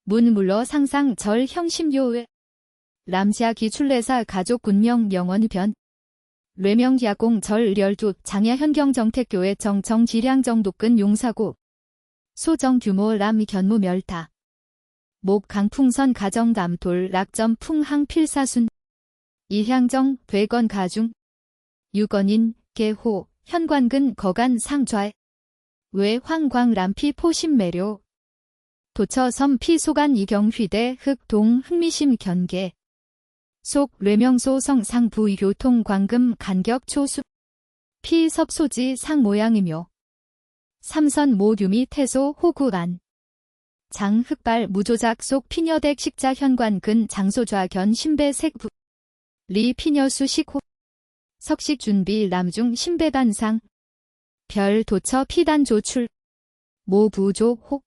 문물러 상상 절 형심요의 람시아 기출레사 가족 군명 명원변 뇌명야공 절 의렬조 장야 현경 정택교회 정청 지량 정독근 용사고 소정 규모 람 견무 멸타 목 강풍선 가정 감돌 락점 풍항 필사순 이향정 괴건 가중 유건인 개호 현관근 거간 상좌 외 황광 람피 포심 매료 도처섬 피소간 이경휘대 흑동 흥미심 견계 속 뇌명소 성상 부교통 광금 간격 초수 피섭소지 상모양이묘 삼선 모유미 태소 호구안 장흑발 무조작 속 피녀댁 식자 현관 근 장소좌 견 신배색부 리 피녀수 식호 석식 준비 남중 신배반상 별 도처 피단 조출 모부조 혹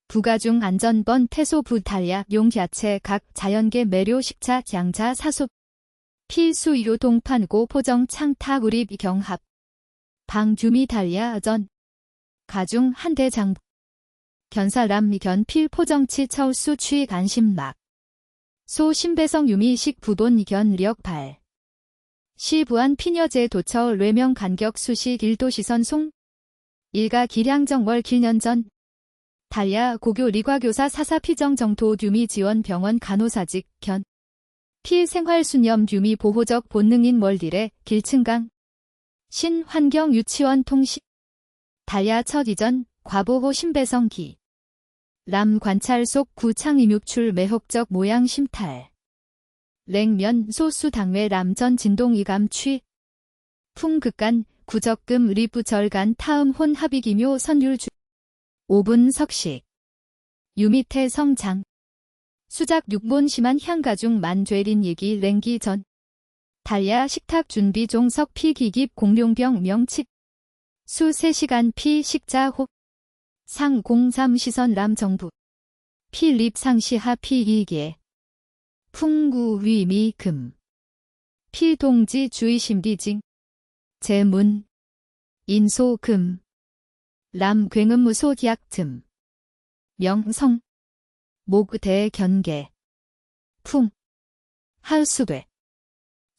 부가중 안전번 태소 부탈야 용야채 각 자연계 매료 식차 장자 사소 피수유 동판고 포정 창타 구립 경합 방규미 달야 전 가중 한대장 견사람 견필 포정치 처수 취익 안심막 소 신배성 유미식 부돈 견력발 시부안 피녀제 도처 뇌명 간격 수시 일도시선 송 일가 기량정월 길년전 달야 고교 리과교사 사사 피정 정토 듀미 지원 병원 간호사직 견 피생활수념 듀미 보호적 본능인 월딜의 길층강 신환경 유치원 통시 달야 첫 이전 과보호 신배성 기 람 관찰 속 구창임육출 매혹적 모양 심탈 랭면 소수 당외 람전 진동 이감 취 풍극간 구적금 리부절간 타음 혼 합의기묘 선율 주 5분 석식 유미태 성장 수작 6본 심한 향가중 만죄린 얘기 랭기 전 달야 식탁 준비 종석 피기깁 공룡병 명칙 수 3시간 피 식자 호 상 03 시선 람 정부 피립 상시하 피이계 풍구 위미 금 피동지 주의심디징 재문 인소 금 람 굉음무소 디악즘 명성 목대 견계 풍 하수괴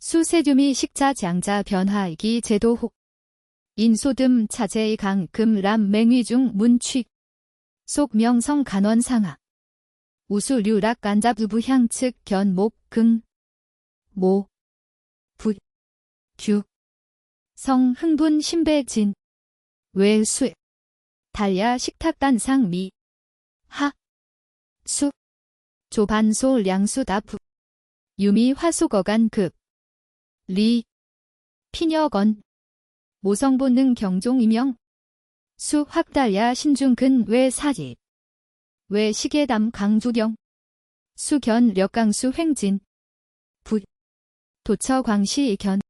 수세듀미 식자 장자 변하이기 제도혹 인소듬 차제의 강금 람 맹위중 문취 속 명성 간원 상하 우수류락 간잡부부 향측 견목 긍 모 부 규 성 흥분 신배진 외수 달야 식탁단상 미 하 수 조반소 량수 다부 유미 화수거간 급 리 피녀건 모성본능 경종 이명 수 확달야 신중근 외 사집 외 시계담 강주경 수견 력강수 횡진 부 도처 광시 견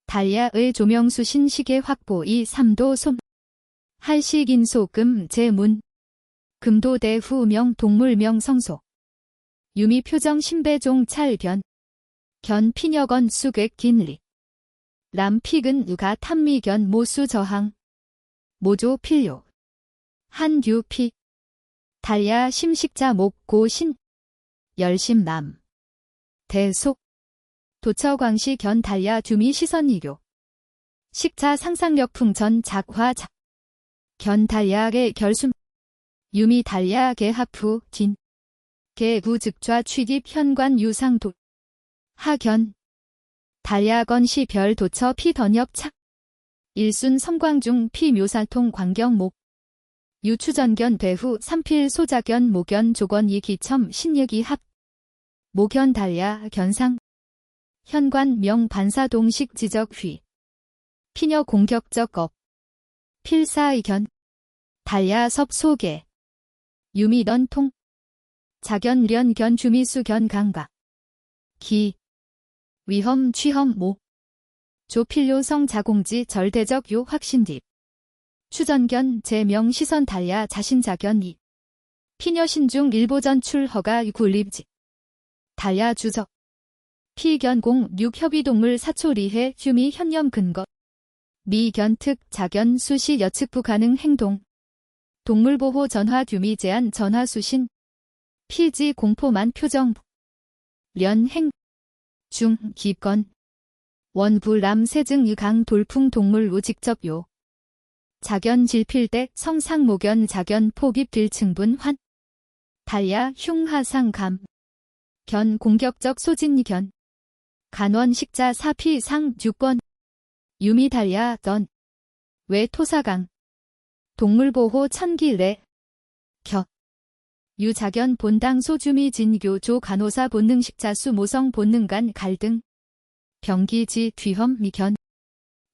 달야의 조명수신 시계 확보 이 삼도 솜 할시긴소금 제문 금도대 후명 동물명 성소 유미 표정 신배종 찰변 견 피녀건 수객 긴리 람 피근 누가 탐미견 모수 저항 모조 필요 한규 피 달야 심식자 목고 신 열심남 대속 도처 광시 견 달야 두미 시선 이교 식자 상상력 풍전 작화 작 견 달야의 결숨 유미 달야의 하프 진 개구 즉좌 취입 현관 유상도 하견 달야건 시별 도처 피던엽 착 일순 섬광중 피묘살통 광경목 유추전견 배후 삼필 소자견 모견 조건 이기첨 신예기 합 모견 달야 견상 현관 명 반사동식 지적 휘 피녀 공격적 업 필사의견 달야 섭 소개 유미던 통 자견 련견 주미수 견 강각 기 위험 취험 모 조필요성 자공지 절대적 요 확신딥 추전견 제명 시선 달야 자신자견 이 피녀신중 일보전 출허가 굴립지 달야 주적 피견공 육협의동물 사초리해 휴미 현념 근거 미견특 자견 수시 여측부 가능 행동 동물보호 전화 규미 제한 전화 수신 피지 공포만 표정 련행 중 기건 원부람 세증 강 돌풍 동물 우 직접 요 자견 질필대 성상모견 자견 포깁 들층분 환 달야 흉하상 감 견 공격적 소진견 간원 식자 사피 상 유권 유미 달야 던 외 토사강 동물보호 천기래 겨 유자견 본당 소주미 진교 조 간호사 본능 식자수 모성 본능간 갈등 병기지 뒤험 미견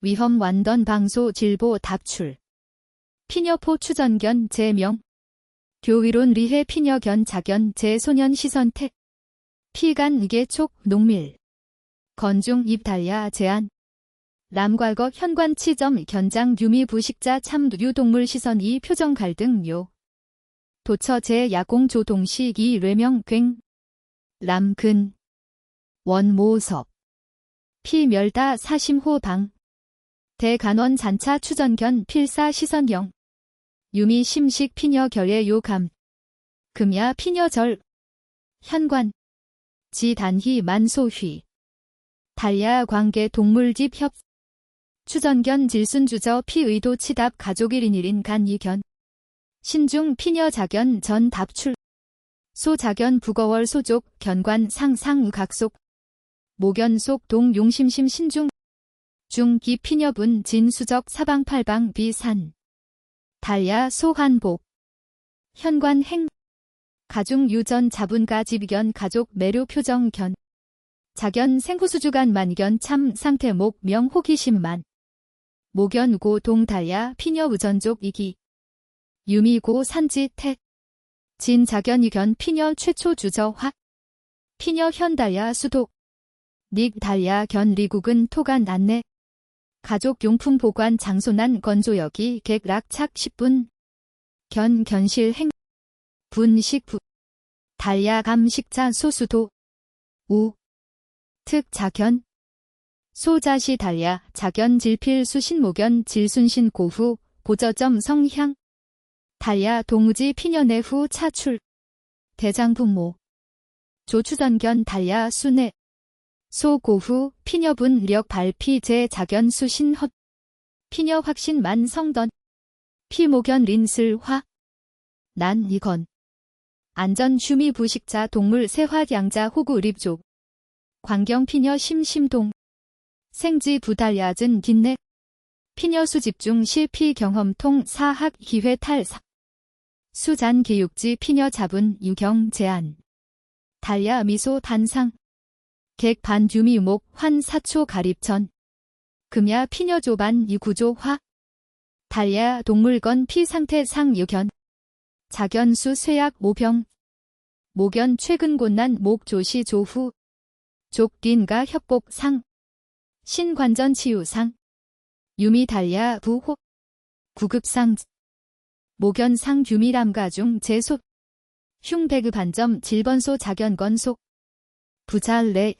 위험 완던 방소 질보 답출 피녀포 추전견 제명 교위론 리해 피녀견 자견 제소년 시선택 피간 이계촉 농밀 건중 입달야 제안 람괄거 현관 치점 견장 유미 부식자 참 유동물 시선 이 표정 갈등 요 도처 제 야공 조동식 이 뇌명 괭 람근 원모섭 피멸다 사심호 방 대간원 잔차 추전견 필사 시선경 유미 심식 피녀 결의 요감 금야 피녀절 현관 지단희 만소휘 달야 관계 동물집 협 추전견 질순주저 피의도 치답 가족 1인 1인 간 이견 신중 피녀 자견 전 답출 소자견 북어월 소족 견관 상상 각속 모견 속 동 용심심 신중 중기 피녀분 진수적 사방팔방 비산 달야 소한복 현관 행 가중 유전 자분가 집견 가족 매료 표정 견 자견 생후수주간 만견 참 상태 목 명 호기심만 모견 고 동달야 피녀 우전족 이기 유미고 산지 택 진자견 이견 피녀 최초 주저화 피녀 현달야 수독 닉 달야 견 리국은 토간 안내 가족 용품 보관 장소난 건조여기 객락착 10분 견 견실 행 분식 부 달야 감식자 소수도 우 특 자견 소자시 달야 자견 질필 수신모견 질순신 고후 고저점 성향 달야 동우지 피녀내 후 차출 대장부모 조추전견 달야 순회 소고후 피녀분 력 발피 제 자견 수신 헛 피녀 확신 만성던 피모견 린슬화 난 이건 안전 휴미 부식자 동물 세화 양자 호구 립족 광경 피녀 심심동 생지 부달야즌 긴내 피녀 수집중 실피 경험통 사학 기회 탈삭 수잔 기육지 피녀 잡은 유경 제안 달야 미소 단상 객 반규미 목 환 사초 가립천 금야 피녀 조반 이구조 화 달야 동물건 피상태 상 유견 자견수 쇠약 모병 모견 최근 곤난 목 조시 조후 족딘가 협곡 상 신관전 치유상 유미 달야 부호 구급상 모견상 유미람가중 제소 흉배그 반점 질번소 자견건속 부잘레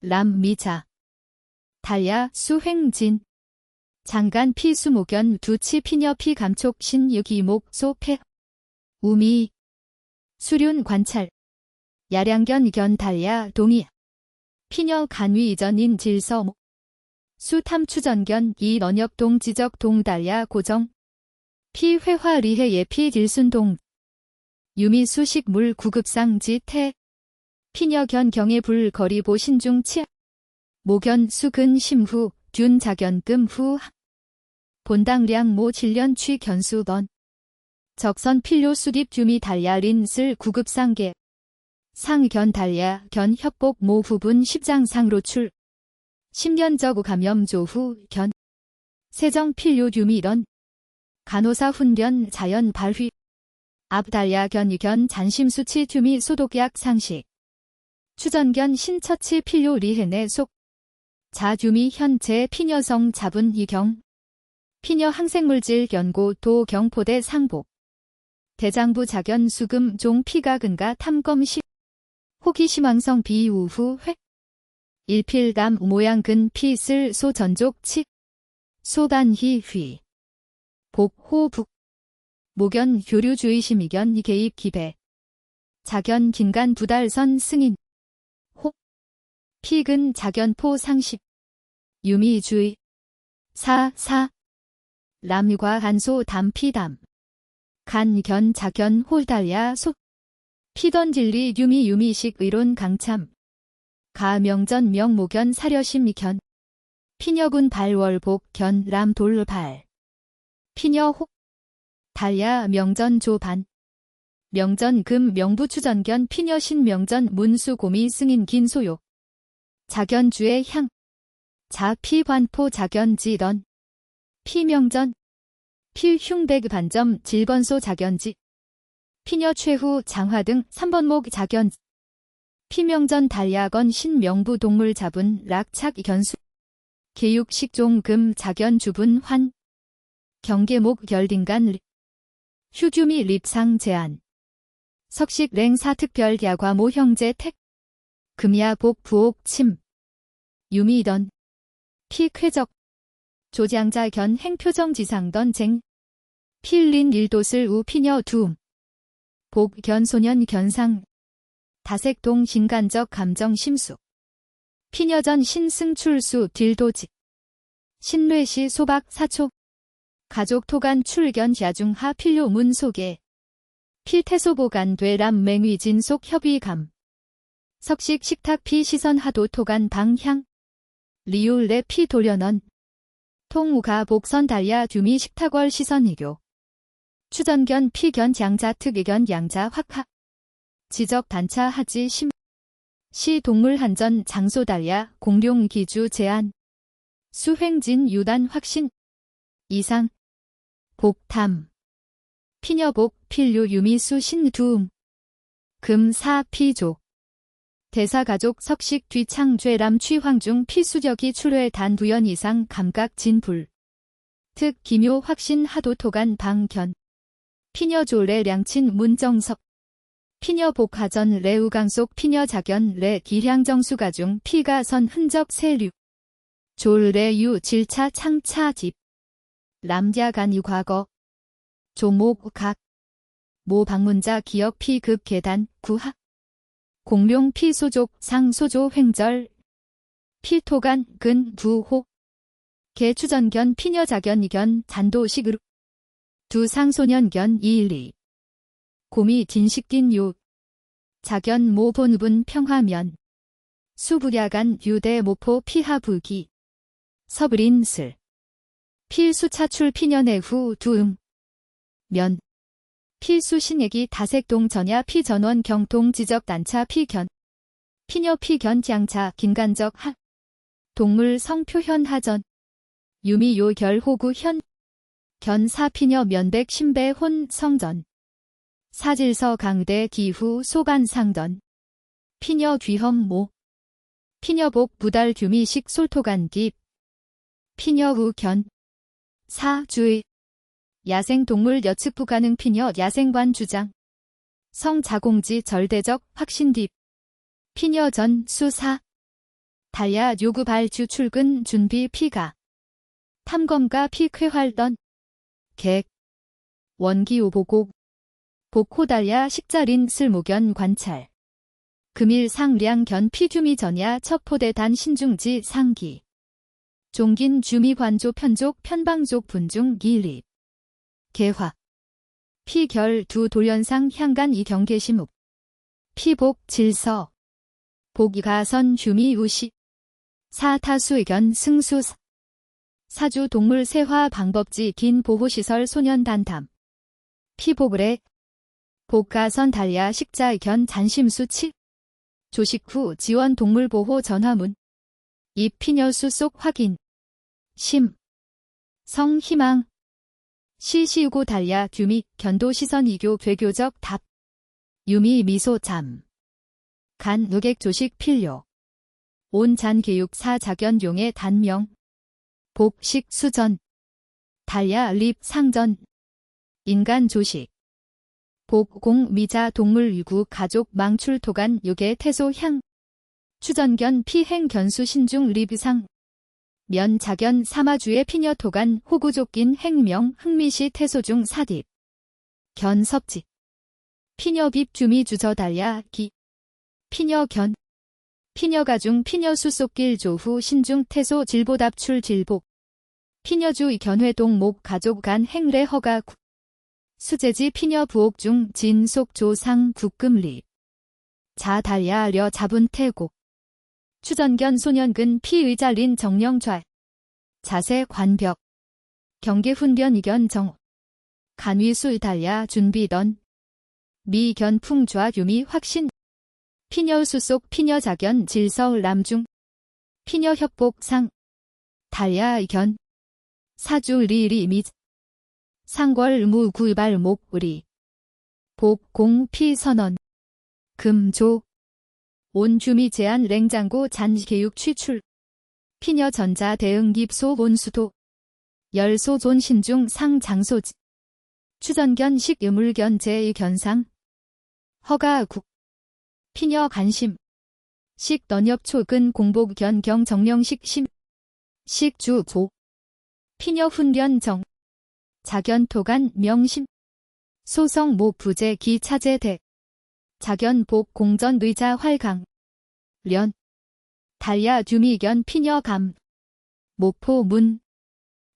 람미자 달야 수횡진 장간 피수모견 두치 피녀 피감촉 신유기목 소패 우미 수륜 관찰 야량견 견 달야 동이 피녀 간위 이전인 질서 수탐추전견 이 런역동 지적 동달야 고정 피회화 리해 예피 질순동 유미 수식 물 구급상 지태 피녀견 경의 불 거리보 신중 치 모견 수근 심후 균 자견금 후 본당량 모 질련 취 견수던 적선 필요 수립 유미 달야 린슬 구급상계 상견 달야 견 협곡 모 후분 십장상 로출 10년적 감염 조후 견 세정 필요 유미런 간호사 훈련 자연 발휘 앞달야 견 유견 잔심수치 튜미 소독약 상식 추전견 신처치 필요 리해내 속 자규미 현재 피녀성 잡은 이경 피녀 항생물질 연고 도 경포대 상복 대장부 자견 수금 종 피가 근가 탐검시 호기심왕성 비우후 회 일필감 모양 근 피슬 소 전족 치 소단희 휘 복호북 모견 교류주의심 이견 개입 기배 자견 긴간 부달선 승인. 호. 피근 자견포 상십. 유미주의. 사. 람과 한소 담피담. 간견 자견 홀달야 소. 피던진리 유미식 의론 강참. 가명전 명모견 사려심견. 피녀군 발월복 견 람돌발. 피녀혹. 달야 명전 조반. 명전 금 명부추전견 피녀신 명전 문수고미 승인 긴소요. 자견주의 향. 자피관포 자견지던. 피명전. 필흉백 반점 질번소 자견지. 피녀 최후 장화 등 3번목 자견. 피명전 달야건 신명부 동물 잡은 락착 견수. 계육식종 금 자견 주분 환. 경계목 결딩간 립. 휴규미 립상 제한. 석식 랭사 특별 야과모 형제 택. 금야 복 부옥 침. 유미던. 피쾌적. 조장자 견 행표정 지상던 쟁. 필린 일도슬 우 피녀 두음. 복 견 소년 견상. 다색동 신간적 감정 심수. 피녀전 신승출수 딜도직. 신뢰시 소박 사초. 가족 토간 출견 야중하 필요 문소계. 필태소보간 되람 맹위 진속 협의감. 석식 식탁 피 시선 하도 토간 방향. 리울레 피 도련언. 통우가 복선 달야 듀미 식탁월 시선이교. 추전견 피견 양자 특이견 양자 확하. 지적 단차 하지 심. 시 동물 한전 장소 달야 공룡 기주 제한. 수횡진 유단 확신. 이상. 복탐. 피녀복 필류 유미수 신두음. 금사 피조. 대사가족 석식 뒤창죄람 취황중 피수적이 출회 단 두연 이상 감각 진불. 특 기묘 확신 하도 토간 방견. 피녀조례 량친 문정석. 피녀복하전 레우강속 피녀자견 레 기량정수가중 피가선 흔적 세류. 졸레유 질차 창차 집. 람야간이 과거. 조목각. 모 방문자 기억 피급 계단 구학. 공룡 피소족 상소조 횡절. 필토간 근 부호. 개추전견 피녀자견 이견 잔도식으로. 두 상소년견 이일리. 고미 진식긴 요. 자견 모본분 평화면. 수부야간 유대 모포 피하부기. 서브린슬. 필수차출 피년의 후 두음. 면. 필수신액이 다색동 전야 피전원 경통 지적 단차 피견. 피녀 피견 양차 긴간적 하. 동물 성표현 하전. 유미요 결호구 현. 견사 피녀 면백 신배 혼 성전. 사질서 강대 기후 소간상던. 피녀 귀험모. 피녀복 부달 규미식 솔토간 깁. 피녀 후견. 사주의. 야생동물 여측 부가능 피녀 야생관 주장. 성자공지 절대적 확신딥. 피녀 전 수사. 달야 요구 발주 출근 준비 피가. 탐검가 피쾌활던. 객. 원기오 보고. 복호달야 식자린 슬무견 관찰. 금일 상량 견 피규미 전야 첩포대 단 신중지 상기. 종긴 주미 관조 편족 편방족 분중 기립. 개화. 피결 두 돌연상 향간 이경계시묵. 피복 질서. 복이가선 휴미 우시. 사타수의견 승수사. 사주 동물 세화 방법지 긴 보호시설 소년 단담. 피복을해. 복가선 달야 식자의견 잔심수치. 조식 후 지원 동물보호 전화문. 입 피녀수 속 확인. 심. 성희망. 시시우고 달야 규미 견도 시선 이교 괴교적 답. 유미 미소 잠. 간 누객 조식 필요. 온 잔 교육 사 자견 용의 단명. 복식 수전. 달야 립 상전. 인간 조식. 복공 미자 동물 유구 가족 망출 토간 요계 태소 향. 추전견 피행 견수 신중 립상. 면 자견 사마주의 피녀 토간 호구족긴 행명 흥미시 태소 중 사딥. 견 섭지. 피녀빕 주미 주저 달야 기. 피녀견. 피녀가중 피녀수속길 조후 신중 태소 질보답출 질복. 피녀주 견회동 목 가족 간 행례 허가 구. 수제지 피녀 부옥 중 진속 조상 국금리. 자 달야 려 잡은 태곡. 추전견 소년근 피의잘린 정령좌. 자세 관벽. 경계 훈변 이견 정. 간위술 달야 준비던. 미견 풍좌 유미 확신. 피녀 수속 피녀 자견 질서 남중. 피녀 협복 상. 달야 견. 사주 리리 미. 상궐 무 굴발 목 우리. 복 공 피 선언. 금조. 온 주미 제한 랭장고 잔 개육 취출. 피녀 전자 대응 깁소 온수도. 열소 존 신중 상 장소지. 추전견 식 유물견 제의 견상. 허가 국. 피녀 간심. 식 넌엽 초근 공복 견 경 정령식 심. 식 주 조. 피녀 훈견 정. 자견 토간 명심. 소성 모 부재 기 차제 대. 자견 복 공전 의자 활강. 련. 달야 주미견 피녀 감. 모포 문.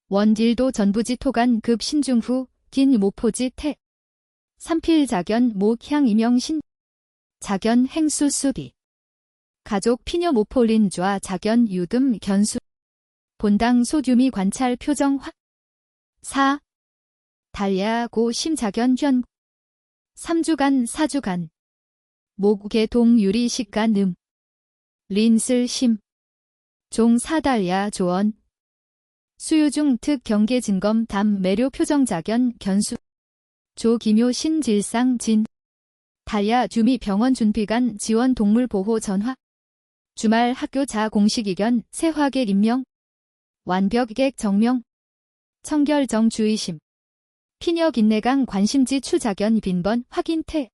원딜도 전부지 토간 급 신중후 긴 모포지 태. 삼필 자견 목향 이명신. 자견 행수 수비. 가족 피녀 모폴린 좌 자견 유금 견수. 본당 소규미 관찰 표정 확. 4. 달야 고 심자견 현. 3주간 4주간. 목계 동유리 식간 음. 린슬 심. 종 사달야 조언. 수유중 특 경계 진검 담 매료 표정 자견 견수. 조 기묘 신질상 진. 달야 주미 병원 준비간 지원 동물 보호 전화. 주말 학교 자 공식 이견 세화객 임명. 완벽객 정명. 청결정 주의심. 피녀 긴내강 관심지 추자견 빈번 확인태.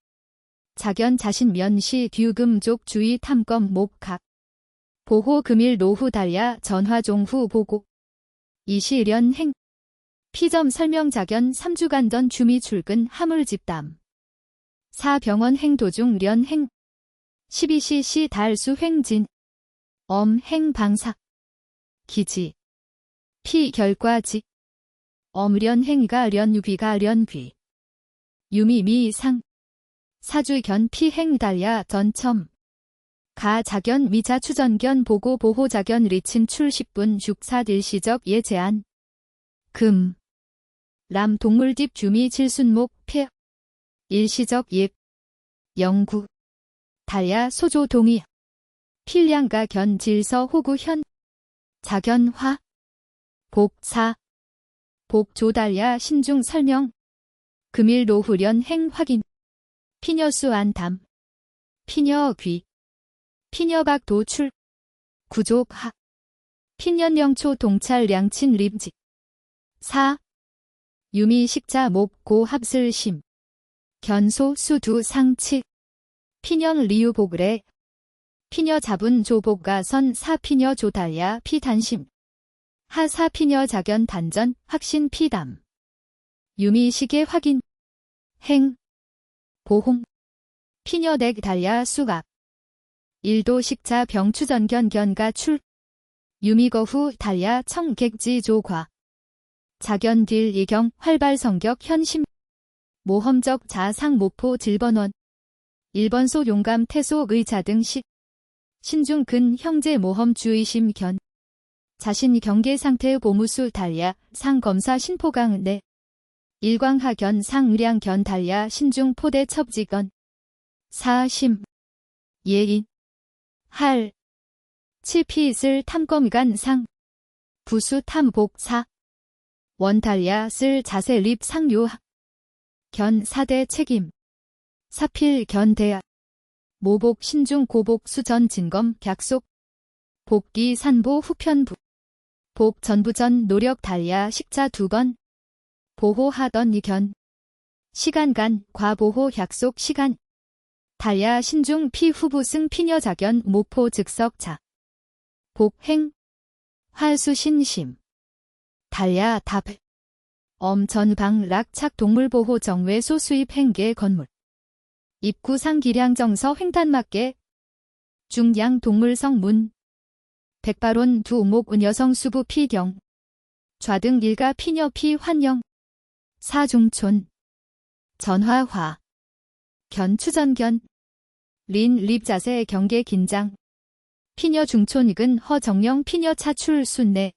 자견 자신 면시 듀금족 주의 탐검 목각. 보호 금일 노후 달야 전화 종후 보고. 이시련 행. 피점 설명 자견 3주간 전 주미 출근 하물 집담. 4 병원 행 도중 련 행. 12cc 달수 횡진. 행 방사. 기지. 피 결과지. 련 행가 련 유귀가 련 귀. 유미 미상. 사주 견 피행 달야 전첨. 가 자견 미자 추전견 보고 보호 자견 리친 출 10분 죽사 일시적 예 제한. 금. 람 동물집 주미 질순목 폐. 일시적 예. 영구. 달야 소조 동의. 필량가 견 질서 호구 현. 자견 화. 복사. 복조달야 신중 설명. 금일 노후련 행 확인. 피녀수 안담. 피녀 귀. 피녀박 도출. 구족 하. 피년령초 동찰 량친 림직. 4. 유미 식자 목 고 합슬 심. 견소 수두 상치. 피년 리유 복을에. 피녀 잡은 조복가 선 사피녀 조달야 피단심. 하사피녀 자견 단전 확신 피담. 유미 시계 확인. 행. 보홍. 피녀 넥 달야 수갑. 일도 식자 병추전견 견가 출. 유미거후 달야 청객지 조과. 자견 딜 이경 활발 성격 현심. 모험적 자상 모포 질번원. 1번소 용감 태소 의자 등 식. 신중 근 형제 모험 주의심 견. 자신 경계 상태의 보무수 달야 상 검사 신포강 내. 일광하 견 상의량 견 달야 신중 포대 첩지건. 사심. 예인. 할. 칠피슬 탐검간 상. 부수 탐복 사. 원달야 쓸 자세 립 상요학. 견 사대 책임. 사필 견 대야. 모복 신중 고복 수전 진검 객속. 복기 산보 후편부. 복 전부전 노력 달야 식자 2번. 보호하던 이견. 시간간 과보호 약속 시간. 달야 신중 피 후부승 피녀 자견 모포 즉석자. 복행. 활수신심. 달야 답. 엄전방 락착 동물보호 정외소 수입 행계 건물. 입구 상기량정서 횡단맞게 중양 동물성 문 백발원 두목 은여성 수부 피경 좌등 일가 피녀 피 환영 사중촌 전화화 견 추전견 린 립자세 경계 긴장 피녀 중촌 익은 허 정령 피녀 차출 순내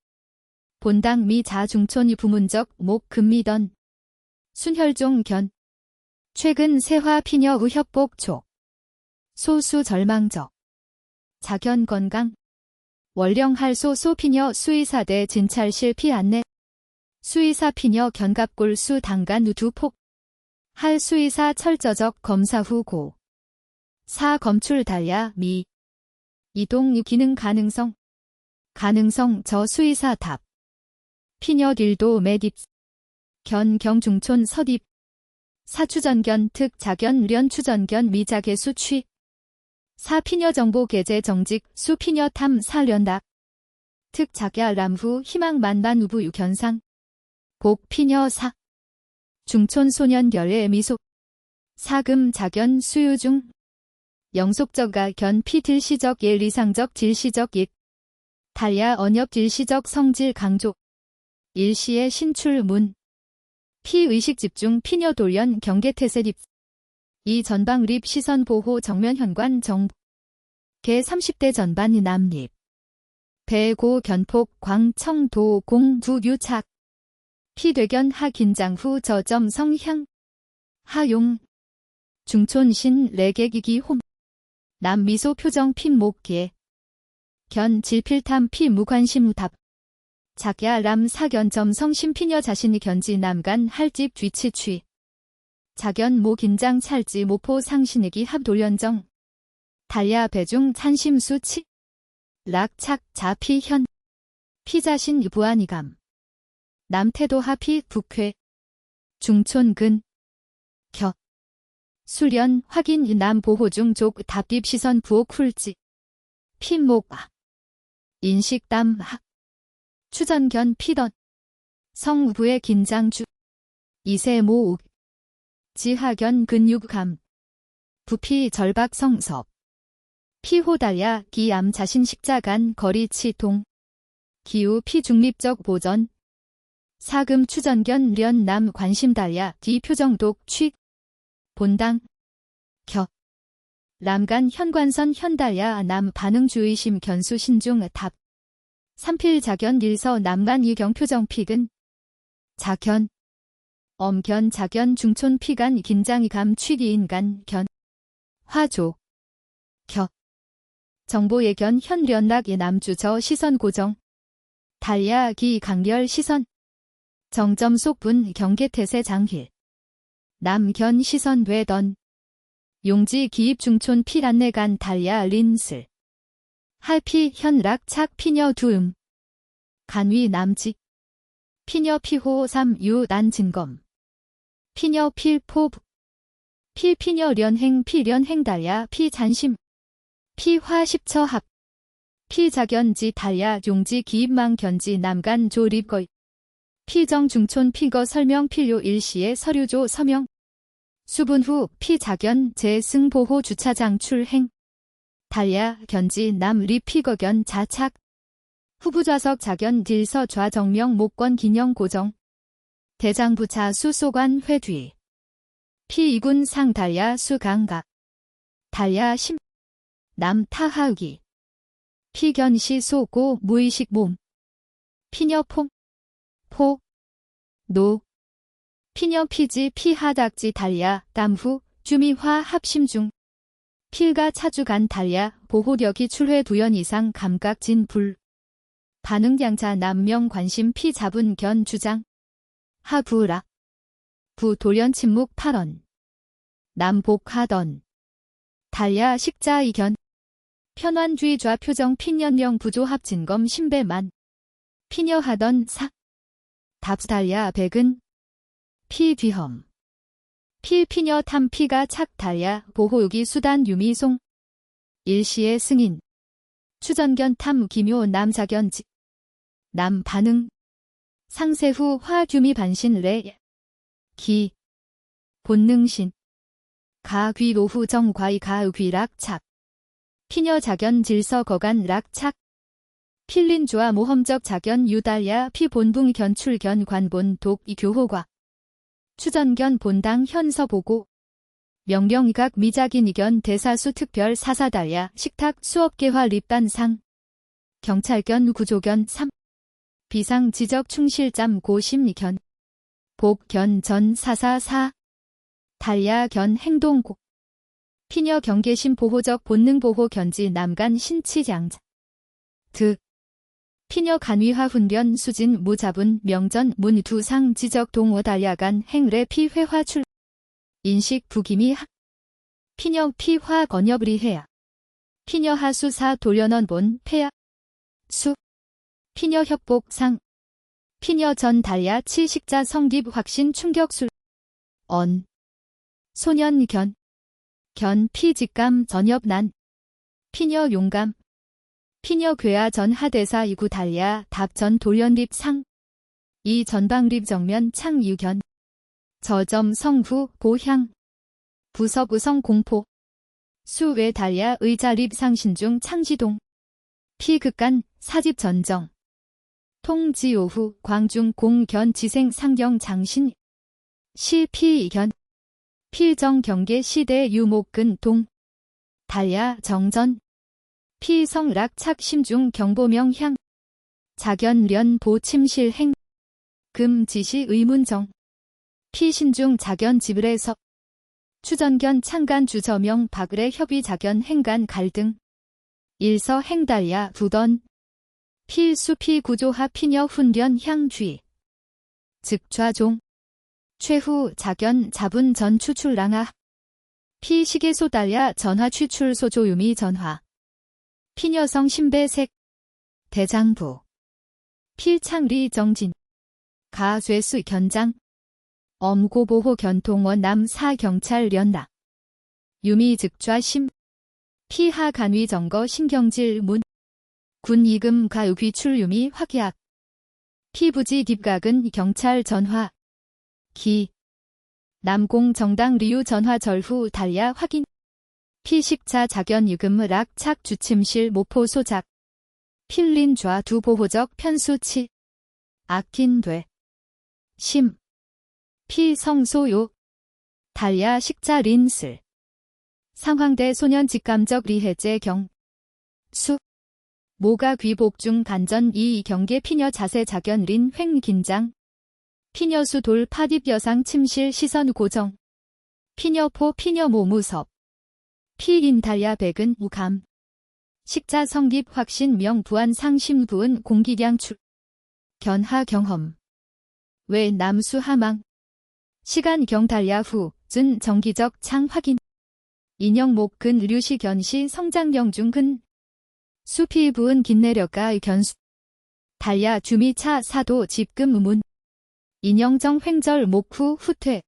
본당 미 자중촌이 부문적 목 금미던 순혈종 견 최근 세화 피녀 의협복 촉 소수 절망적 자견 건강 월령할소 소피녀 수의사대 진찰실 피안내 수의사 피녀 견갑골 수 당간 우두폭 할 수의사 철저적 검사 후고 사 검출 달야 미 이동 기능 가능성 저 수의사 답 피녀 딜도 매딥 견 경중촌 서딥 사추전견 특 자견 련 추전견 미자계 수취 사피녀 정보 계제 정직 수피녀 탐 사련락 특 자갸 람후 희망 만만 우부 유견상 복 피녀 사 중촌 소년 별의 미소 사금 자견 수유중 영속적가 견 피딜시적 예리상적 질시적 잇 달야 언엽 질시적 성질 강조 일시의 신출문 피의식 집중 피녀 돌연 경계태세립 이 전방 립 시선 보호 정면 현관 정보 개 30대 전반 남립 배고 견폭 광청도 공두 유착 피되견 하 긴장 후 저점 성향 하용 중촌신 레객이기 홈 남미소 표정 핀목계 견 질필탐 피 무관심 답 작야 람 사견점 성심 피녀 자신이 견지 남간 할집 뒤치취 자견 모 긴장 찰지 모포 상신이기 합 돌연정 달야 배중 찬심수 치 락착 자피현 피자신 부안이감 남태도 하피 북회 중촌근 겨 수련 확인 남보호중 족 답립 시선 부호 쿨지 핀목 인식담 학 추전견 피던 성부의 긴장주 이세모 지하견 근육감 부피 절박 성섭 피호달야 기암 자신 식자간 거리 치통 기후 피중립적 보전 사금 추전견 련남 관심달야 뒤표정독 취 본당 겨 람간 현관선 현달야 남 반응주의심 견수 신중 답 삼필 자견 일서 남간 이경 표정 피근 자견 엄견 자견 중촌 피간 긴장이감 취기인간 견 화조 겨 정보 예견 현련락 남주 저 시선 고정 달야 기 강렬 시선 정점 속분 경계태세 장힐 남견 시선 외던 용지 기입 중촌 필안내간 달야 린슬 할피 현락 착 피녀 두음 간위 남직 피녀 피호 삼유 난진검 피녀 필포 필피녀 련행 피련행 달야 피잔심 피화 십처합 피자견지 달야 용지 기입망 견지 남간 조립거이 피정 중촌 피거 설명 필요 일시에 서류조 서명 수분 후 피자견 재승보호 주차장 출행 달야 견지 남 리피거견 자착 후부좌석 자견 딜서 좌정명 목권 기념 고정 대장부차 수소관 회뒤 피이군 상 달야 수강각 달야 심 남 타하기 피견시 소고 무의식 몸 피녀 포 노 피녀 피지 피하닥지 달야 땀후 주미화 합심중 필가 차주간 달야 보호력이 출회 두연 이상 감각진 불 반응양자 남명 관심 피 잡은 견 주장 하부라 부 돌연 침묵 8원 남복하던 달야 식자 이견 편환주의 좌표정 핀연령 부조합 진검 신배만 피녀하던 사 답달야 백은 피뒤험 필피녀 탐피가 착 달야 보호유기 수단 유미송 일시의 승인 추전견 탐 기묘 남자견지 남 반응 상세후 화규미 반신 레 기 본능신 가귀 노후 정과이 가의귀 락착. 피녀 자견 질서 거간 락착. 필린주와 모험적 자견 유달야 피본붕 견출견 관본 독이 교호과. 추전견 본당 현서보고. 명령이각 미작인이견 대사수 특별 사사달야 식탁 수업계화 립단상. 경찰견 구조견 3. 비상 지적 충실잠 고심리견. 복견 전 사사 4. 달야견 행동곡. 피녀 경계심 보호적 본능 보호 견지 남간 신치장자. 득. 피녀 간위화 훈련 수진 무자분 명전 문두상 지적 동호 달야간 행례 피회화 출. 인식 부기미 학. 피녀 피화 건엽리해야. 피녀 하수사 돌연원 본 폐야. 수. 피녀 협복상. 피녀 전 달야 치식자 성립 확신 충격술. 언. 소년견. 견 피직감 전엽난. 피녀 용감. 피녀 괴아 전 하대사 이구 달야 답 전 돌연립 상. 이 전방립 정면 창유견. 저점 성후 보향. 부서부성 공포. 수외 달야 의자립 상신중 창지동. 피극간 사집 전정. 통지오후 광중 공견 지생 상경 장신. 시피견. 필정 경계 시대 유목근 동. 달야 정전. 피성락 착심중 경보명 향. 자견련 보침실 행. 금지시 의문정. 피신중 자견 지불에서. 추전견 창간 주저명 박을의 협의 자견 행간 갈등. 일서 행달야 부던. 필수 피구조하 피녀 훈련 향쥐. 즉좌종. 최후 자견 자분 전 추출랑하. 피시계소 달야 전화 취출 소조유미 전화. 피녀성 신배색. 대장부. 필창리 정진. 가쇠수 견장. 엄고보호 견통원 남사 경찰 연락. 유미 즉좌심. 피하 간위 정거 신경질 문. 군 이금 가의귀 출유미 확약. 피부지 딥각은 경찰 전화. 기. 남공 정당 리유 전화 절후 달야 확인. 피식자 자견 유금 락착 주침실 모포 소작. 필린 좌 두 보호적 편수치. 악힌돼. 심. 피성소요. 달야 식자 린슬. 상황대 소년 직감적 리해제 경. 수. 모가 귀복중 간전 이 경계 피녀 자세 자견 린 횡 긴장. 피녀수 돌 파딥 여상 침실 시선 고정. 피녀포 피녀 모무섭. 피인 달야 백은 우감. 식자 성립 확신 명 부안 상심 부은 공기량 출. 견하 경험. 외 남수 하망. 시간 경 달야 후, 준 정기적 창 확인. 인형 목근 류시 견시 성장령 중근. 수피 부은 긴내력가 견수. 달야 주미차 사도 집금 문. 인형정 횡절 목후 후퇴.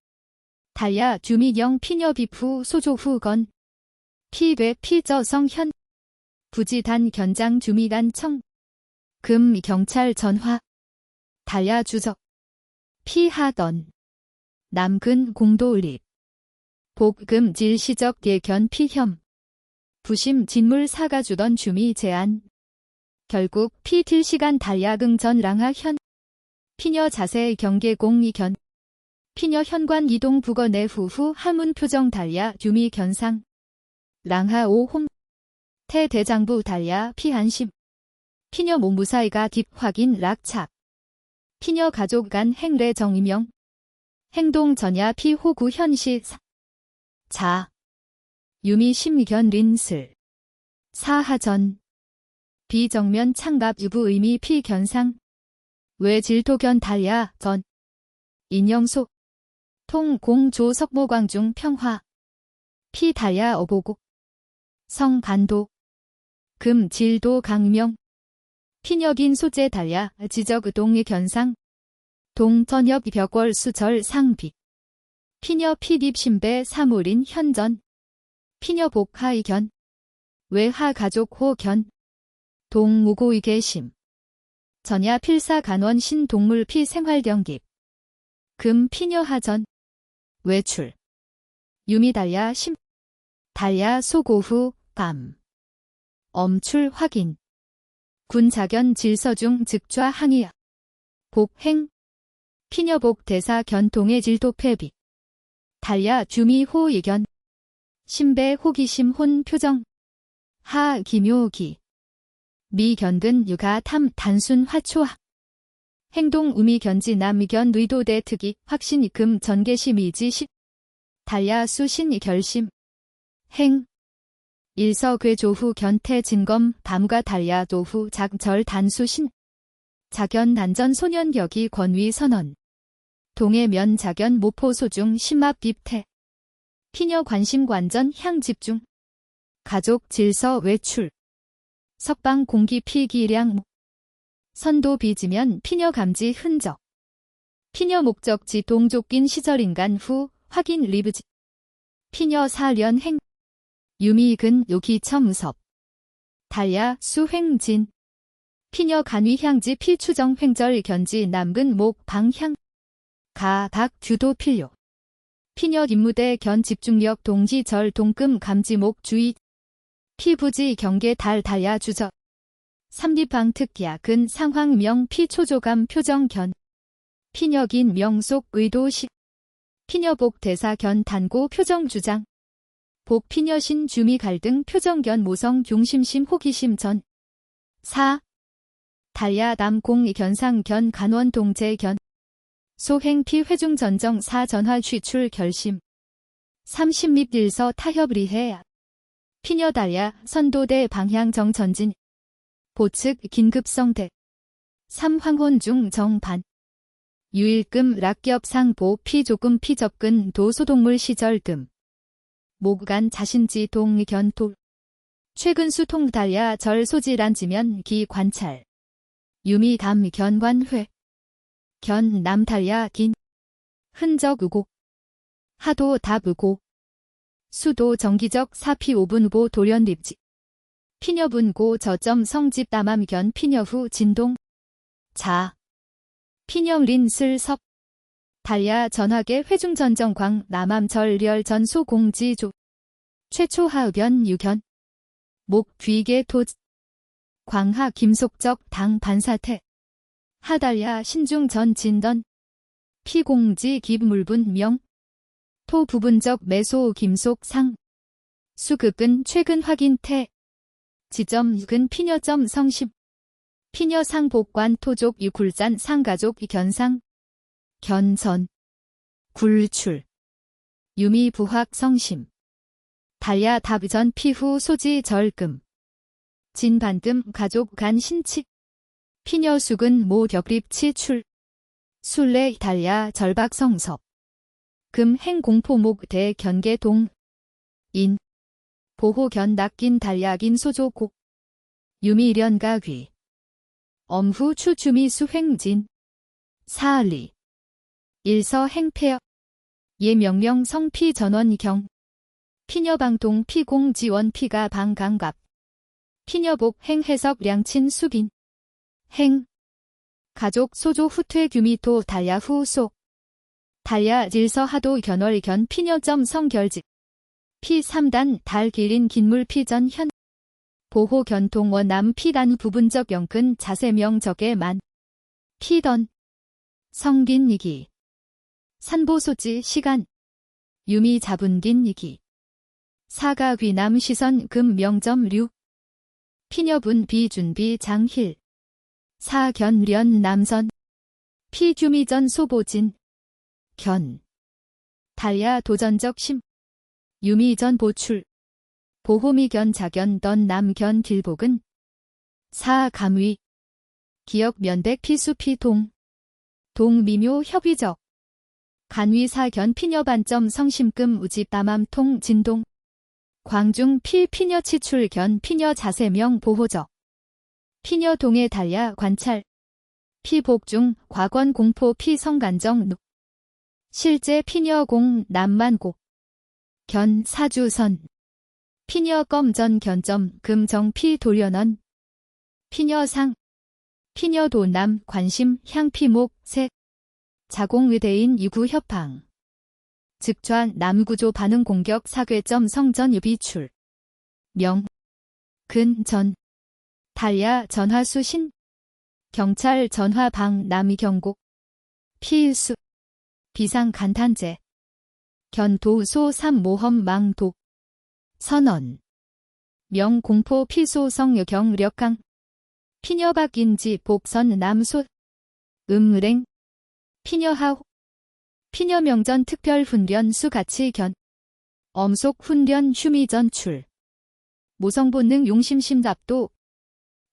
달야 주미경 피녀 비후 소조 후건. 피괴 피저성 현. 부지단 견장 주미단 청. 금 경찰 전화. 달야 주적. 피하던. 남근 공도립. 복금 질시적 예견 피혐. 부심 진물 사가주던 주미 제안. 결국 피틸 시간 달야긍 전 랑하 현. 피녀 자세 경계공 이견. 피녀 현관 이동 북어 내 후후 하문 표정 달야 유미 견상. 랑하 오홈. 태 대장부 달야 피한심. 피녀 몸무사이가 딥 확인 락착. 피녀 가족 간 행례 정의명. 행동 전야 피호구 현시 사. 자. 유미 심견 린슬. 사하전. 비정면 창갑 유부 의미 피견상. 외 질토견 달야 전. 인영소. 통공조 석모광중 평화. 피 달야 어보고. 성반도. 금 질도 강명. 피녀긴 소재 달야 지적 동의 견상. 동전엽 벽월 수절 상비. 피녀 피립 신배 사물인 현전. 피녀 복하의 견. 외하 가족 호견. 동무고의 계심. 전야 필사 간원 신동물 피 생활경깁. 금 피녀 하전. 외출. 유미 달야 심. 달야 소고후 감. 엄출 확인. 군자견 질서중 즉좌 항의. 복행. 피녀복 대사 견통의 질도 폐비. 달야 주미 호의견. 신배 호기심 혼 표정. 하 기묘기. 미 견근 유가 탐 단순 화초하. 행동 우미 견지 남견 의도대 특이 확신 금 전개시 미지시. 달야 수신 결심. 행. 일서괴 조후 견태 진검 다무가 달야 도후 작절 단수신. 자견 단전 소년격이 권위 선언. 동해면 자견 모포 소중 심합 빕태. 피녀 관심 관전 향 집중. 가족 질서 외출. 석방 공기 피기량. 선도 비지면 피녀 감지 흔적. 피녀 목적지 동족긴 시절인간 후 확인 리브지. 피녀 사련 행. 유미근 요기첨 섭. 달야 수횡진. 피녀 간위 향지 피추정 횡절 견지 남근 목 방향. 가 박 규도 필요. 피녀 임무대 견 집중력 동지절 동금 감지목 주의. 피부지 경계 달 달야 주저. 삼리방 특야 근 상황명 피초조감 표정 견. 피녀긴 명속 의도시. 피녀복 대사 견 단고 표정 주장. 복 피녀신 주미 갈등 표정 견 모성 용심심 호기심 전. 4. 달야 남공 견상 견 간원 동제 견. 소행피 회중 전정 사 전화 취출 결심. 30립 일서 타협 리해. 피녀 달야 선도대 방향 정 전진. 보측 긴급성대. 3. 황혼 중 정반. 유일금 락겹 상보 피조금 피접근 도소동물 시절금. 모간 자신지 동견토. 최근 수통 달야 절 소지란 지면 기 관찰. 유미 담 견관회. 견 남 달야 긴. 흔적 의고. 하도 답 의고. 수도 정기적 사피 5분 고 돌연 립지. 피녀분 고 저점 성집 담암 견 피녀 후 진동. 자. 피녀 린슬 섭. 달야 전학의 회중전정광 남암 절렬 전소 공지조. 최초 하의견 유견. 목 귀계 토. 광하 김속적 당 반사태. 하달야 신중 전 진던. 피공지 기물분 명. 토 부분적 매소 김속 상. 수급은 최근 확인 태. 지점 근 피녀점 성심. 피녀상 복관 토족 유굴잔 상가족 견상. 견선. 굴출. 유미 부학 성심. 달야 답전 피후 소지 절금. 진반금 가족 간 신치. 피녀 숙은 모 격립 치출. 술래 달야 절박 성섭. 금 행 공포목 대 견계 동. 인. 보호 견 낚인 달야긴 소조곡. 유미련 가귀. 엄후 추주미 수횡진. 사리. 일서 행폐역. 예명명 성피 전원 경. 피녀방동 피공 지원 피가 방강갑. 피녀복 행 해석 량친 숙인. 행. 가족 소조 후퇴 규미토 달야 후속. 달야 질서 하도 견월 견 피녀점 성결직. 피 3단 달 길인 긴물 피전 현. 보호 견통원 남 피단 부분적 영근 자세명 적의 만. 피던. 성긴 이기. 산보소지 시간. 유미 자분긴 이기. 사가 귀남 시선 금 명점 류. 피녀분 비준비 장힐. 사견련 남선. 피규미전 소보진. 견. 달야 도전적 심. 유미전 보출. 보호미견 자견 던 남견 길복은. 사감위. 기역 면백 피수피 동. 동미묘 협의적. 간위 사견 피녀 반점 성심금 우집 남암통 진동. 광중 피녀 치출 견 피녀 자세명 보호적. 피녀 동해 달야 관찰. 피복중 과권 공포 피성간정 눅. 실제 피녀 공 남만곡. 견 사주선. 피녀 껌전 견점 금정 피 돌연언. 피녀상. 피녀 도남 관심 향피목 색. 자공의대인 유구 협방. 즉좌 남구조 반응 공격 사괴점 성전 유비출. 명. 근 전. 달야 전화수 신. 경찰 전화 방 남이 경고. 필수. 비상 간탄제. 견도소 3모험 망도. 선언. 명 공포 피소성 경력강. 피녀박인지 복선 남소. 음릉. 피녀하호. 피녀명전 특별훈련 수가치 견. 엄속 훈련 휴미전 출. 모성본능 용심심답도.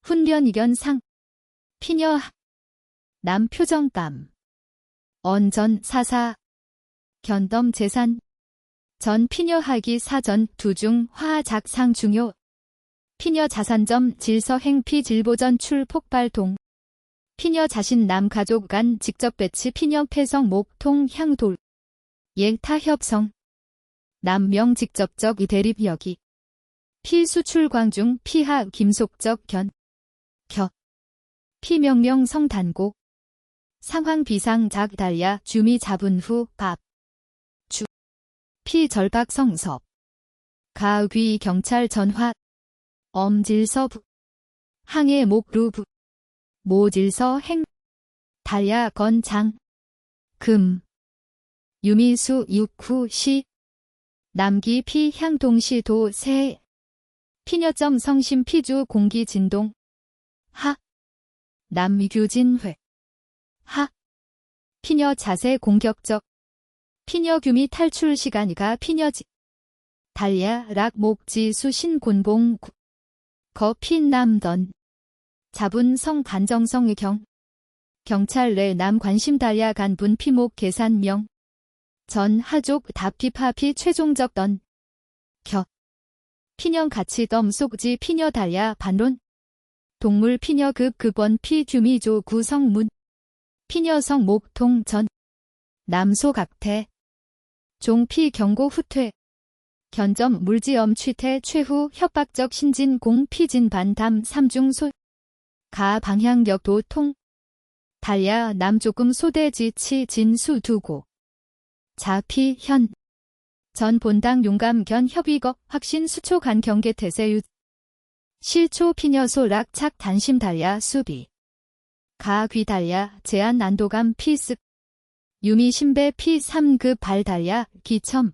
훈련 이견상. 피녀. 남표정감. 언전 사사. 견덤 재산. 전 피녀하기 사전 두중 화작상 중요. 피녀 자산점 질서행피 질보전 출 폭발동. 피녀 자신 남 가족 간 직접 배치 피녀 폐성 목통 향돌. 예타 협성. 남명 직접적 대립 여기. 피수출 광중 피하 김속적 견. 겨. 피명령 성단고. 상황 비상 작 달야 주미 잡은 후 밥. 주. 피절박 성섭. 가귀 경찰 전화. 엄질서부. 항해 목루부. 모질서 행. 달야 건장. 금. 유미수 육후 시. 남기 피향 동시도 세. 피녀점 성심 피주 공기 진동. 하. 남규진회. 하. 피녀 자세 공격적. 피녀 규미 탈출 시간이가 피녀지. 달야 락 목지 수신 곤봉 구. 거핀남던. 자분 성 간정성 경. 경찰 내 남 관심 달야 간분 피목 계산명. 전 하족 답피파피 최종적 던. 겨. 피녀 가치 덤 속지 피녀 달야 반론. 동물 피녀 급 급원 피 규미조 구성문. 피녀성 목통 전. 남소 각태. 종피 경고 후퇴. 견점 물지엄 취태 최후 협박적 신진 공 피진 반담 삼중소. 가 방향력 도통. 달야 남 조금 소대지 치 진수 두고. 자피 현. 전 본당 용감 견 협의거 확신 수초 간 경계 태세유. 실초 피녀소 락착 단심 달야 수비. 가 귀 달야 제한 난도감 피습. 유미 신배 피 3급 발 달야 기첨.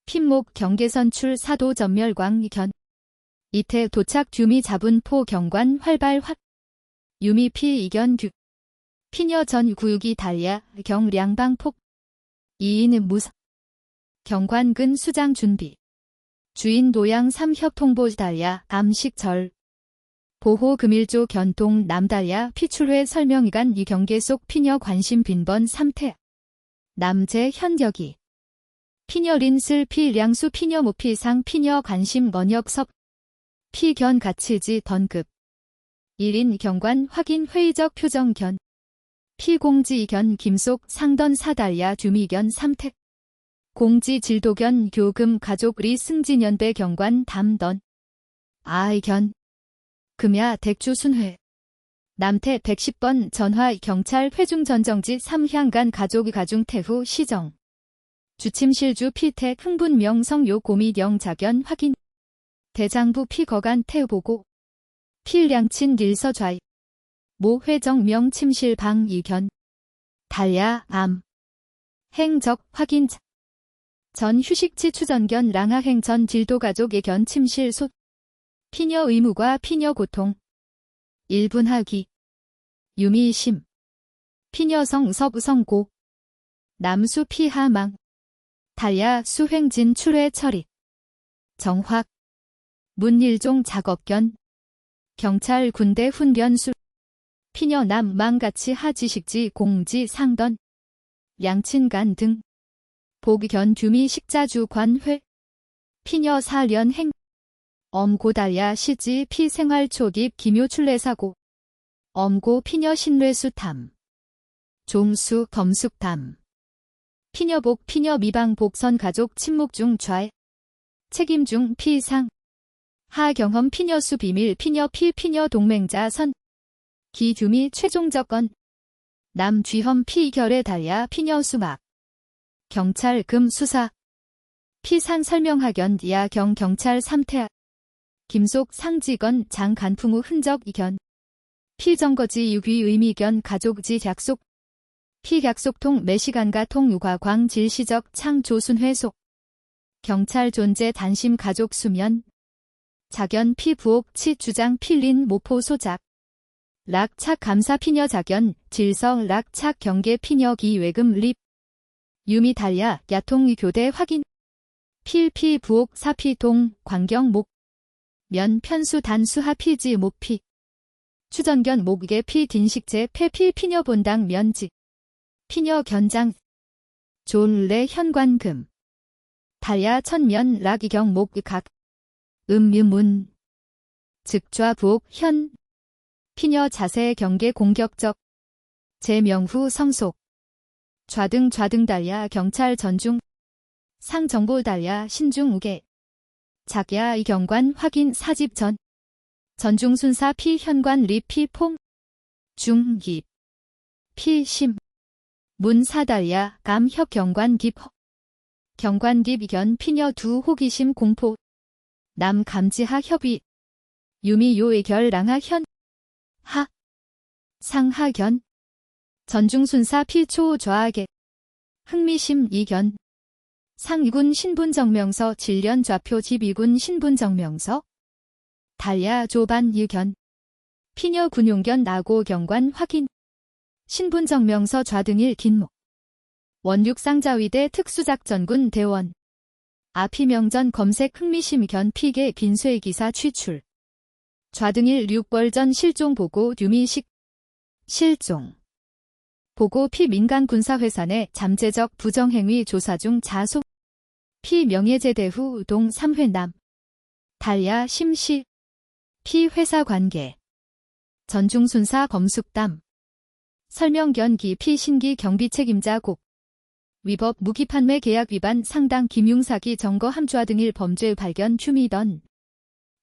핀목 경계선 출 사도 전멸광 견. 이태 도착 규미 잡은 포 경관 활발 확. 유미 피 이견 규. 피녀 전 구육이 달야 경량방 폭. 이인은 무사. 경관근 수장 준비. 주인 도양 삼협 통보 달야 암식절. 보호 금일조 견동 남달야 피출회 설명이간 이 경계 속 피녀 관심 빈번 3태. 남제 현격이. 피녀 린슬 피량수 피녀 모피상 피녀 관심 언역섭. 피견 가치지 던급. 1인 경관 확인 회의적 표정 견. 피공지 견 김속 상던 사달야 주미견 3택. 공지 질도견 교금 가족 리 승진연배 경관 담던. 아이견. 금야 댁주 순회. 남태 110번 전화 경찰 회중 전정지 3향간 가족 가중 태후 시정. 주침실주 피태 흥분 명성요 고미경 자견 확인. 대장부 피거간 태보고. 필량친 릴서 좌이. 모 회정 명 침실 방 이견. 달야 암. 행적 확인. 전 휴식지 추전견 랑하행 전 질도 가족의 견 침실 솥. 피녀 의무과 피녀 고통. 1분 하기. 유미심. 피녀성 서부성고. 남수 피하망. 달야 수횡진 출회 처리. 정확. 문일종 작업견. 경찰 군대 훈련수. 피녀 남 망가치 하지식지 공지 상던. 양친간 등. 보기견 규미 식자주 관회. 피녀 사련 행. 엄고달야 시지 피생활 초깁 기묘 출래사고. 엄고 피녀 신뢰수탐. 종수 검숙담. 피녀복 피녀 미방 복선 가족 침묵 중 좌에. 책임 중 피상. 하경험 피녀수 비밀 피녀 피녀 동맹자 선. 기규미 최종적 건. 남 쥐험 피결에 달야 피녀 수막. 경찰 금 수사. 피산 설명하견 야경 경찰 3태. 김속 상직원 장 간풍우 흔적 이견. 피정거지 유귀 의미견 가족지 약속. 피약속통 매시간가 통유과 광 질시적 창 조순회속. 경찰 존재 단심 가족 수면. 자견 피부옥 치 주장 필린 모포 소작. 락착 감사 피녀 자견 질서 락착 경계 피녀 기외금 립. 유미 달야 야통 교대 확인. 필피 부옥 사피동 광경 목. 면 편수 단수 하피지 목피. 추전견 목계 피 딘식제 폐피 피녀 본당 면지. 피녀 견장. 존레 현관금. 달야 천면 락이경 목각. 음유문. 즉좌 부옥 현. 피녀 자세 경계 공격적. 제명후 성속. 좌등 달야 경찰 전중. 상정보 달야 신중 우계. 작야 이경관 확인 사집 전. 전중순사 피 현관 리피 퐁. 중깁. 피심. 문사달야 감혁 경관 깁. 경관 깁 이견 피녀 두 호기심 공포. 남 감지하 협의. 유미 요의결 랑하 현. 하. 상하견. 전중순사 피초 좌하계. 흥미심 이견. 상이군 신분정명서 질련 좌표 집이군 신분정명서. 달야 조반 이견. 피녀 군용견 나고 경관 확인. 신분정명서 좌등일 긴목. 원육상자위대 특수작전군 대원. 아피명전 검색 흥미심 견 피계 빈쇠기사 취출. 좌등일 6월전 실종 보고 유미식. 실종. 보고 피민간 군사회사 내 잠재적 부정행위 조사 중 자소. 피명예제대 후 동 3회 남. 달야 심시. 피회사 관계. 전중순사 검숙담. 설명견기 피신기 경비책임자 곡. 위법 무기판매 계약 위반 상당 김융사기 점거 함주화 등일 범죄 발견 휴미던.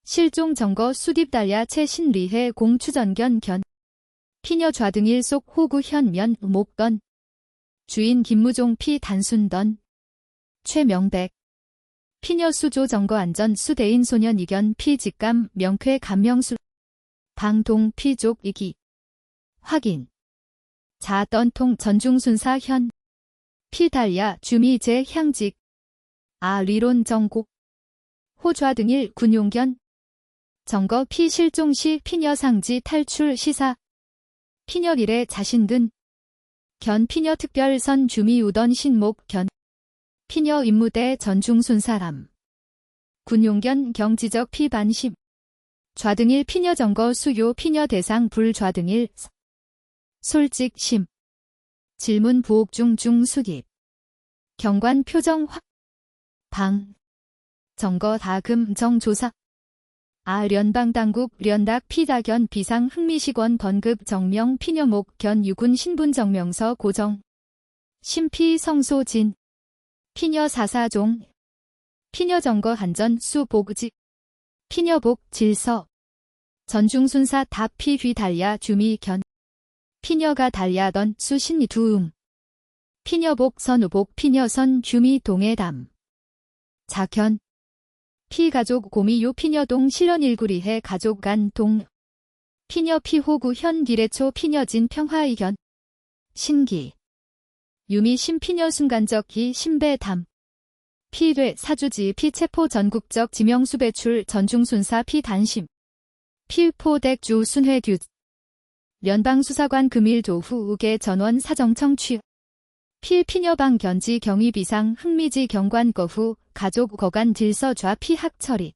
실종 점거 수립 달야 최신리해 공추전견 견. 피녀 좌등일 속 호구 현면 목건. 주인 김무종 피 단순던. 최명백. 피녀 수조 점거 안전 수대인 소년 이견 피 직감 명쾌 감명수. 방동 피족 이기. 확인. 자던통 전중순사 현. 피달야 주미제 향직. 리론 정곡. 호좌 등일 군용견. 점거 피 실종시 피녀 상지 탈출 시사. 피녀 일에 자신근. 견 피녀 특별선 주미 우던 신목 견. 피녀 임무대 전중순사람. 군용견 경지적 피반심. 좌등일 피녀 점거 수요 피녀 대상 불좌등일. 솔직심. 질문 부옥 중 수깁. 경관 표정 확. 방. 점거 다금 정조사. 련방당국 련닥 피다견 비상 흥미식원 번급 정명 피녀목 견 유군 신분정명서 고정. 심피 성소진. 피녀 사사종. 피녀 점거 한전 수복직. 피녀복 질서. 전중순사 답피 휘달야 주미 견. 피녀가 달야던 수신이 두음. 피녀복 선우복 피녀선 주미 동해담. 자견. 피가족 고미요 피녀동 실현일구리해 가족 간 동. 피녀 피호구 현 기래초 피녀진 평화이견. 신기. 유미 심피녀 순간적 기 신배담. 피뢰 사주지 피체포 전국적 지명수 배출 전중순사 피단심. 피포덱주 순회규. 연방수사관 금일 조후 우계 전원 사정청 취. 피피녀방 견지 경위 비상 흥미지 경관 거후 가족 거간 질서 좌 피학 처리.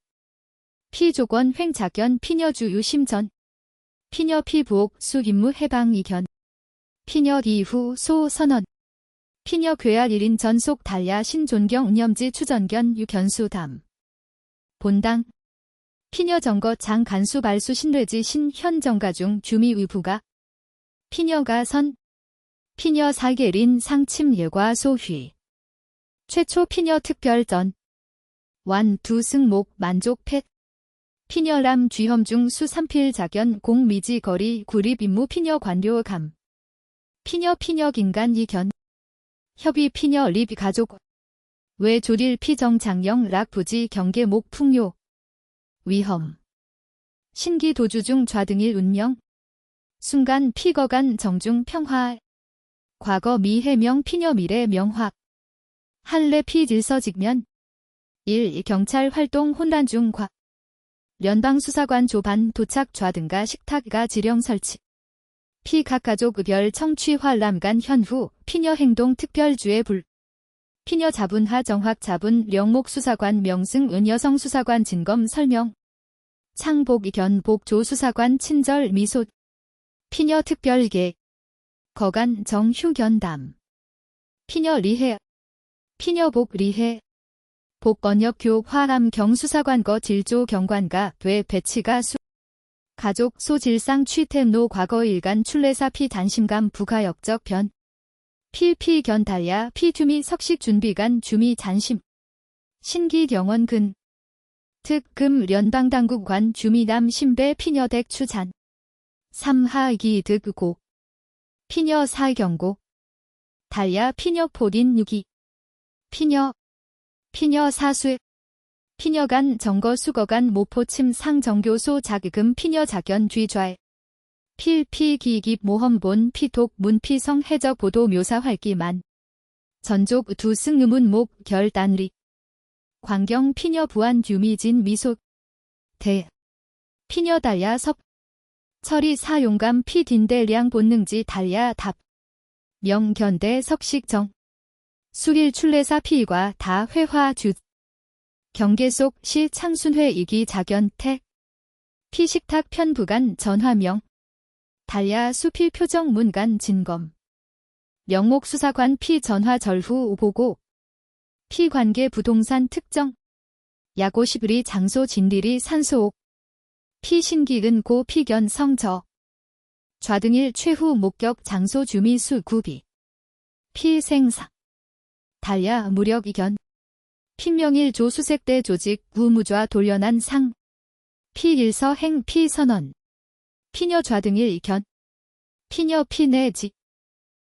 피조권 횡자견 피녀주 유심전. 피녀 피부옥 수 임무 해방 이견. 피녀 이후 소 선언. 피녀 괴알 1인 전속 달야 신존경 운염지 추전견 유견수담. 본당. 피녀 정거 장 간수 발수 신뢰지 신현 정가 중 주미 의부가. 피녀가 선. 피녀 사계린 상침 예과 소휘. 최초 피녀 특별전. 완 두승목 만족 펫. 피녀람 쥐험 중 수 3필 자견 공미지 거리 구립 임무 피녀 관료 감. 피녀 긴간 이견. 협의 피녀 립 가족 외 조릴 피정 장령 락 부지 경계 목 풍요 위험 신기 도주 중 좌등일 운명 순간 피거간 정중 평화 과거 미해명 피녀 미래 명확 한래 피질서 직면 1. 경찰 활동 혼란 중 과 연방수사관 조반 도착 좌등가 식탁가 지령 설치 피 각 가족 별 청취 활람간 현후 피녀 행동 특별주의 불 피녀 자분하 정확 자분 령목 수사관 명승 은 여성 수사관 진검 설명 창복 견복 조 수사관 친절 미소 피녀 특별계 거간 정휴 견담 피녀 리해 피녀복 리해 복언역 교화함 경수사관거 질조 경관가 뇌 배치가 수 가족 소질상 취템노 과거 일간 출래사 피 단심감 부가역적 변 필피 견달야 피주미 석식 준비간 주미 잔심 신기 경원 근 특금 연방당국관 주미남 신배 피녀댁 추잔 3하기 득고 피녀 사경고 달야 피녀 포딘 유기 피녀 사수 피녀간 정거 수거간 모포침 상정교소 자기금 피녀 자견 뒤좌 필피 기깁 모험본 피독 문피성 해적 보도 묘사 활기만 전족 두승 의문 목 결단리 광경 피녀 부안 듀미진 미소 대 피녀 달야 섭 철이 사용감 피딘대량 본능지 달야 답 명견대 석식정 수일 출래사 피과 다 회화 주 경계 속 시 창순회 이기 자견택 피식탁 편부간 전화명 달야 수필 표정 문간 진검 명목 수사관 피 전화 절후 보고 피 관계 부동산 특정 야고 시브리 장소 진리리 산소옥 피 신기근 고 피견 성저 좌등일 최후 목격 장소 주미 수 구비 피 생사 달야 무력 이견 피명일 조수색대 조직 구무좌 돌려난 상 피일서 행 피선언 피녀 좌등일 이견 피녀 피내지